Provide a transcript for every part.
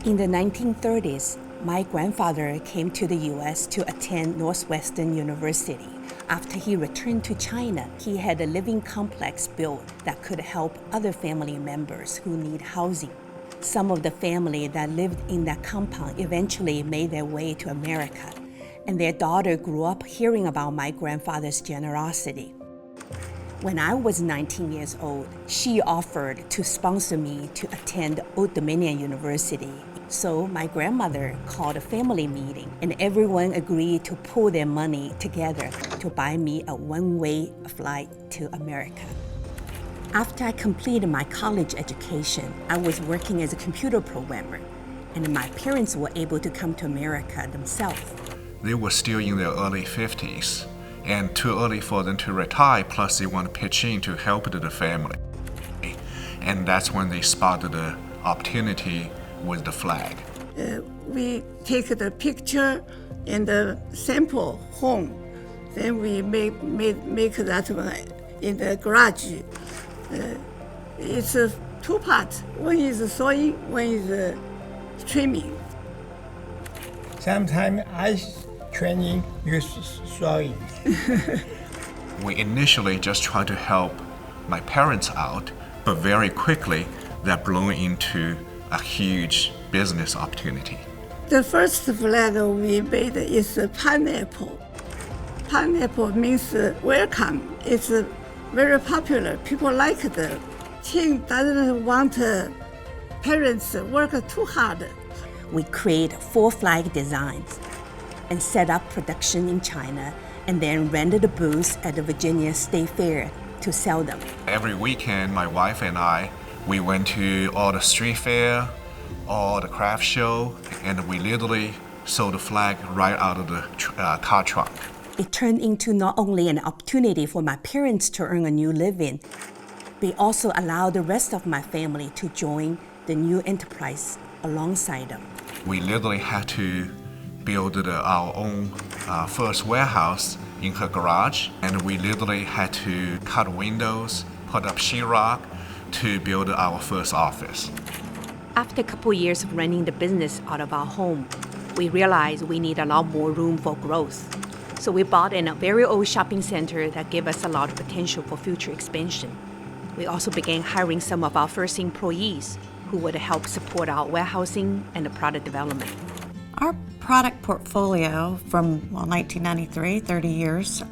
In the 1930s, my grandfather came to the U.S. to attend Northwestern University. After he returned to China, he had a living complex built that could help other family members who need housing. Some of the family that lived in that compound eventually made their way to America, and their daughter grew up hearing about my grandfather's generosity. When I was 19 years old, she offered to sponsor me to attend Old Dominion University. So my grandmother called a family meeting, and everyone agreed to pool their money together to buy me a one-way flight to America. After I completed my college education, I was working as a computer programmer, and my parents were able to come to America themselves. They were still in their early 50s, and too early for them to retire, plus they want to pitch in to help the family. And that's when they spotted the opportunity with the flag. We take the picture and the sample home, then we make that one in the garage. It's two parts. One is sewing, one is trimming. Sometimes I training use sewing. We initially just tried to help my parents out, but very quickly that blew into a huge business opportunity. The first flag we made is a pineapple. Pineapple means welcome. It's very popular. People like the team doesn't want parents work too hard. We create 4 flag designs and set up production in China, and then rented a booth at the Virginia State Fair to sell them. Every weekend, my wife and I, we went to all the street fair, all the craft show, and we literally sold the flag right out of the car trunk. It turned into not only an opportunity for my parents to earn a new living, but also allowed the rest of my family to join the new enterprise alongside them. We literally had to build our own first warehouse in her garage, and we literally had to cut windows, put up sheetrock to build our first office. After a couple years of running the business out of our home, we realized we need a lot more room for growth. So we bought in a very old shopping center that gave us a lot of potential for future expansion. We also began hiring some of our first employees who would help support our warehousing and the product development. Our product portfolio from 1993, 30 years,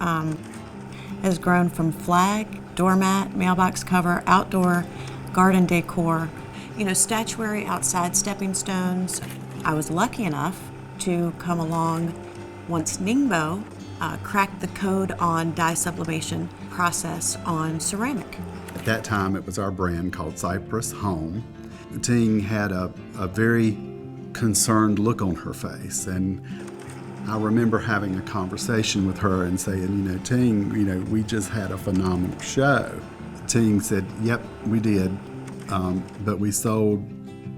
has grown from flag, doormat, mailbox cover, outdoor, garden decor, statuary, outside stepping stones. I was lucky enough to come along once Ningbo cracked the code on dye sublimation process on ceramic. At that time, it was our brand called Cypress Home. Ting had a very concerned look on her face, and I remember having a conversation with her and saying, Ting, we just had a phenomenal show. Ting said, yep, we did, but we sold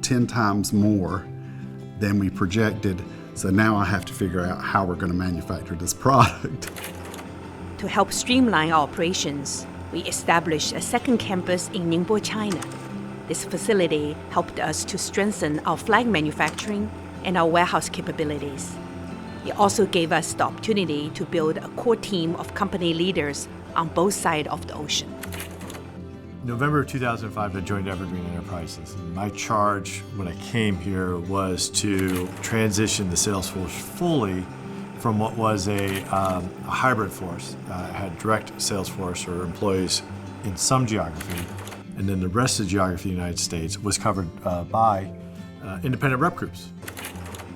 10 times more than we projected, so now I have to figure out how we're going to manufacture this product. To help streamline our operations, we established a second campus in Ningbo, China. This facility helped us to strengthen our flag manufacturing and our warehouse capabilities. It also gave us the opportunity to build a core team of company leaders on both sides of the ocean. November 2005, I joined Evergreen Enterprises. And my charge when I came here was to transition the sales force fully from what was a hybrid force. Had direct sales force or employees in some geography, and then the rest of the geography of the United States was covered by independent rep groups.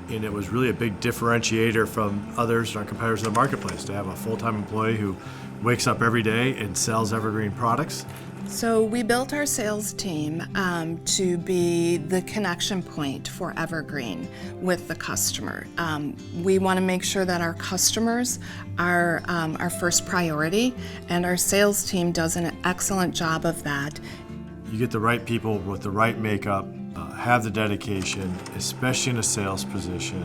And it was really a big differentiator from others, our competitors in the marketplace, to have a full-time employee who wakes up every day and sells Evergreen products. So we built our sales team to be the connection point for Evergreen with the customer. We want to make sure that our customers are our first priority, and our sales team does an excellent job of that. You get the right people with the right makeup, have the dedication, especially in a sales position.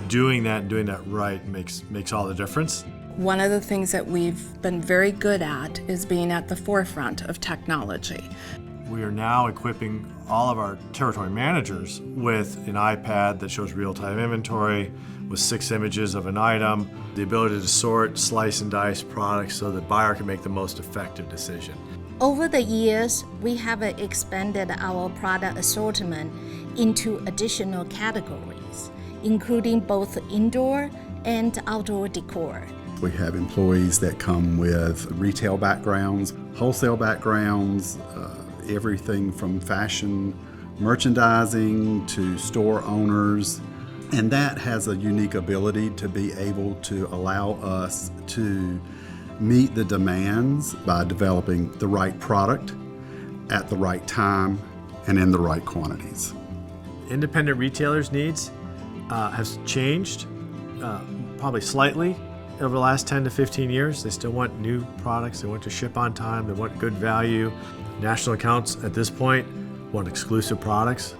Doing that and doing that right makes all the difference. One of the things that we've been very good at is being at the forefront of technology. We are now equipping all of our territory managers with an iPad that shows real-time inventory with 6 images of an item, the ability to sort, slice, and dice products so the buyer can make the most effective decision. Over the years, we have expanded our product assortment into additional categories, including both indoor and outdoor decor. We have employees that come with retail backgrounds, wholesale backgrounds, everything from fashion merchandising to store owners. And that has a unique ability to be able to allow us to meet the demands by developing the right product at the right time and in the right quantities. Independent retailers' needs have changed probably slightly over the last 10 to 15 years. They still want new products, they want to ship on time, they want good value. National accounts at this point want exclusive products,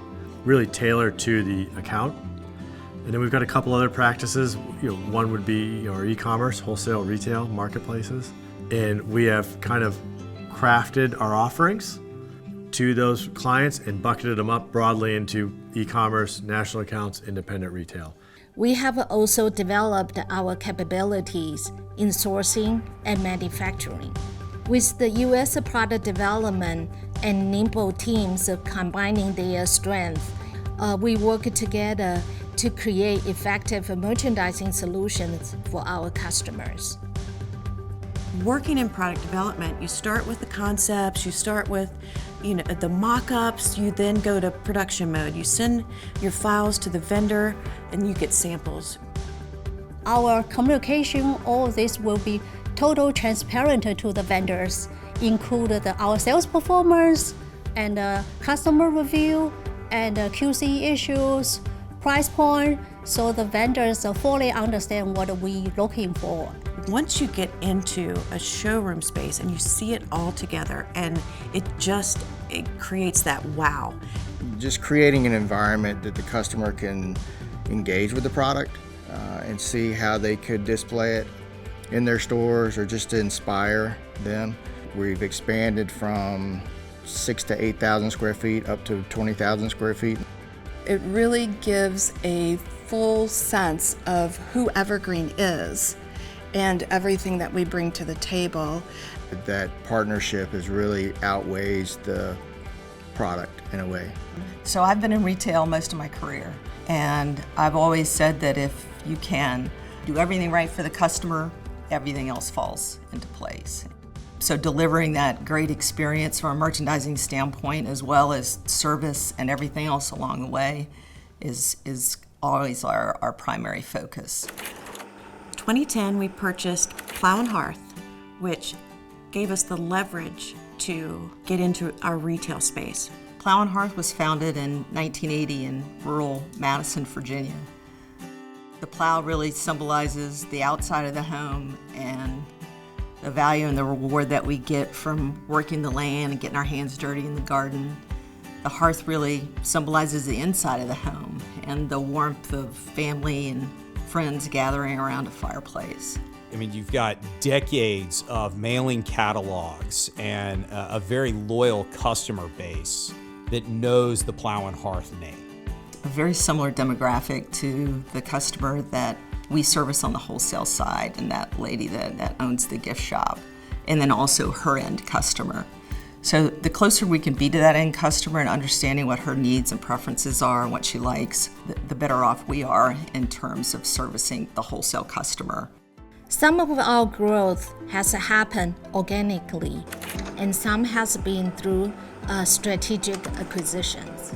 really tailored to the account. And then we've got a couple other practices. One would be our e-commerce, wholesale, retail, marketplaces. And we have kind of crafted our offerings to those clients and bucketed them up broadly into e-commerce, national accounts, independent retail. We have also developed our capabilities in sourcing and manufacturing. With the U.S. product development and nimble teams combining their strengths, we work together to create effective merchandising solutions for our customers. Working in product development, you start with the concepts, you start with the mock-ups, you then go to production mode. You send your files to the vendor and you get samples. Our communication, all of this will be total transparent to the vendors, include our sales performance and customer review and QC issues, price point, so the vendors fully understand what we're looking for. Once you get into a showroom space and you see it all together, and it creates that wow. Just creating an environment that the customer can engage with the product and see how they could display it in their stores or just to inspire them. We've expanded from 6,000 to 8,000 square feet up to 20,000 square feet. It really gives a full sense of who Evergreen is and everything that we bring to the table. That partnership is really outweighs the product in a way. So I've been in retail most of my career, and I've always said that if you can do everything right for the customer, everything else falls into place. So delivering that great experience from a merchandising standpoint, as well as service and everything else along the way, is always our primary focus. 2010, we purchased Plow and Hearth, which gave us the leverage to get into our retail space. Plow and Hearth was founded in 1980 in rural Madison, Virginia. The plow really symbolizes the outside of the home and the value and the reward that we get from working the land and getting our hands dirty in the garden. The hearth really symbolizes the inside of the home and the warmth of family and friends gathering around a fireplace. I mean, you've got decades of mailing catalogs and a very loyal customer base that knows the Plow and Hearth name. A very similar demographic to the customer that we service on the wholesale side, and that lady that owns the gift shop, and then also her end customer. So the closer we can be to that end customer and understanding what her needs and preferences are and what she likes, the better off we are in terms of servicing the wholesale customer. Some of our growth has happened organically, and some has been through strategic acquisitions.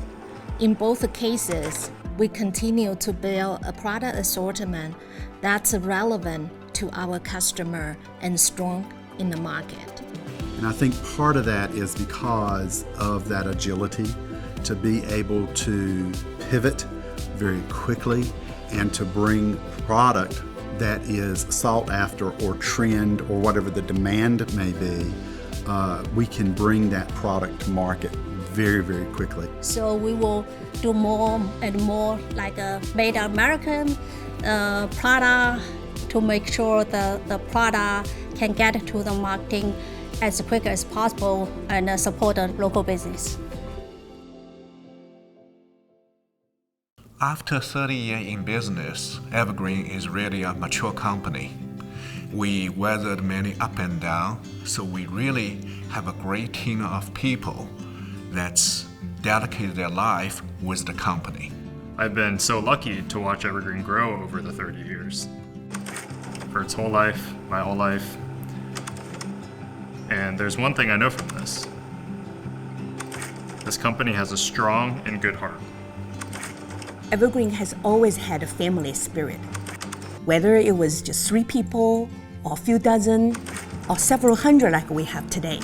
In both cases, we continue to build a product assortment that's relevant to our customer and strong in the market. And I think part of that is because of that agility to be able to pivot very quickly and to bring product that is sought after or trend or whatever the demand may be. We can bring that product to market very, very quickly. So we will do more and more like a made American product to make sure the product can get to the marketing as quick as possible and support the local business. After 30 years in business, Evergreen is really a mature company. We weathered many up and down, so we really have a great team of people that's dedicated their life with the company. I've been so lucky to watch Evergreen grow over the 30 years. For its whole life, my whole life. And there's one thing I know from this. This company has a strong and good heart. Evergreen has always had a family spirit. Whether it was just 3 people, or a few dozen, or several hundred like we have today.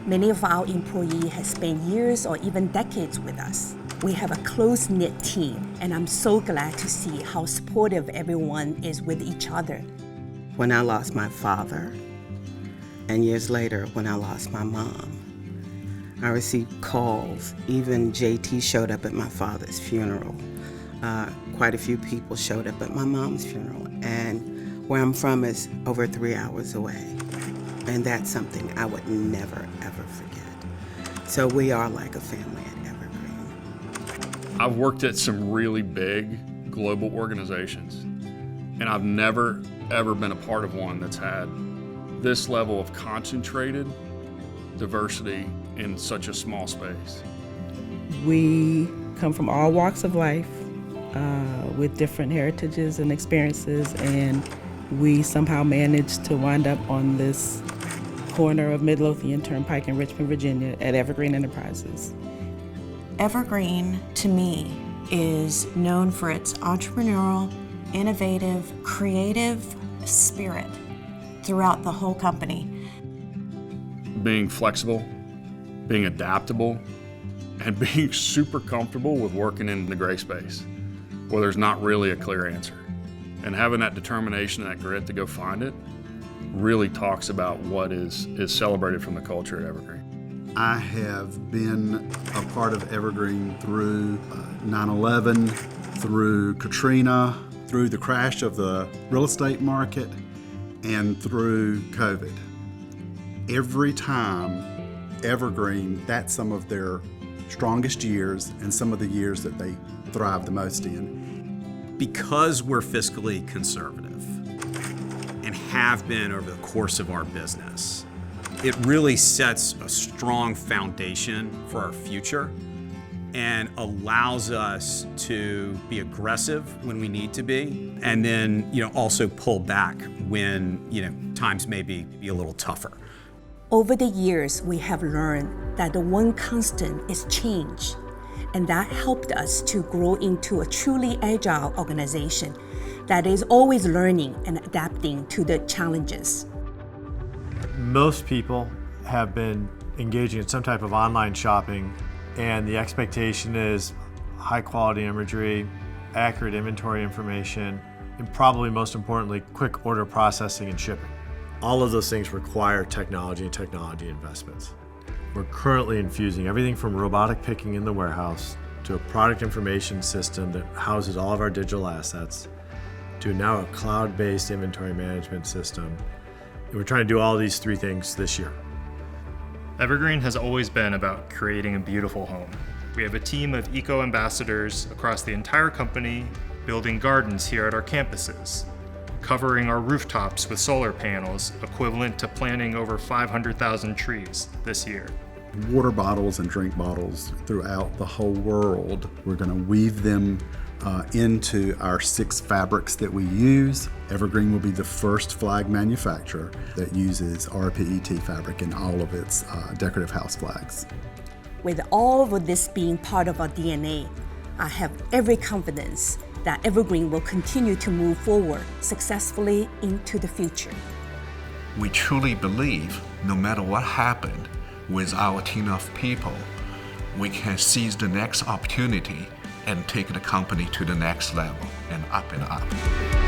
Many of our employees have spent years or even decades with us. We have a close-knit team, and I'm so glad to see how supportive everyone is with each other. When I lost my father, and years later when I lost my mom, I received calls. Even JT showed up at my father's funeral. Quite a few people showed up at my mom's funeral, and where I'm from is over 3 hours away. And that's something I would never, ever forget. So we are like a family at Evergreen. I've worked at some really big global organizations, and I've never, ever been a part of one that's had this level of concentrated diversity in such a small space. We come from all walks of life with different heritages and experiences, and we somehow managed to wind up on this corner of Midlothian Turnpike in Richmond, Virginia at Evergreen Enterprises. Evergreen, to me, is known for its entrepreneurial, innovative, creative spirit throughout the whole company. Being flexible, being adaptable, and being super comfortable with working in the gray space where there's not really a clear answer. And having that determination and that grit to go find it really talks about what is celebrated from the culture at Evergreen. I have been a part of Evergreen through 9/11, through Katrina, through the crash of the real estate market, and through COVID. Every time Evergreen, that's some of their strongest years and some of the years that they thrive the most in. Because we're fiscally conservative and have been over the course of our business, it really sets a strong foundation for our future and allows us to be aggressive when we need to be, and then also pull back when times may be a little tougher. Over the years, we have learned that the one constant is change, and that helped us to grow into a truly agile organization that is always learning and adapting to the challenges. Most people have been engaging in some type of online shopping, and the expectation is high quality imagery, accurate inventory information, and probably most importantly, quick order processing and shipping. All of those things require technology and technology investments. We're currently infusing everything from robotic picking in the warehouse to a product information system that houses all of our digital assets to now a cloud-based inventory management system. And we're trying to do all these 3 things this year. Evergreen has always been about creating a beautiful home. We have a team of eco-ambassadors across the entire company building gardens here at our campuses, covering our rooftops with solar panels equivalent to planting over 500,000 trees this year. Water bottles and drink bottles throughout the whole world. We're going to weave them into our 6 fabrics that we use. Evergreen will be the first flag manufacturer that uses rPET fabric in all of its decorative house flags. With all of this being part of our DNA, I have every confidence that Evergreen will continue to move forward successfully into the future. We truly believe no matter what happened with our team of people, we can seize the next opportunity and take the company to the next level and up and up.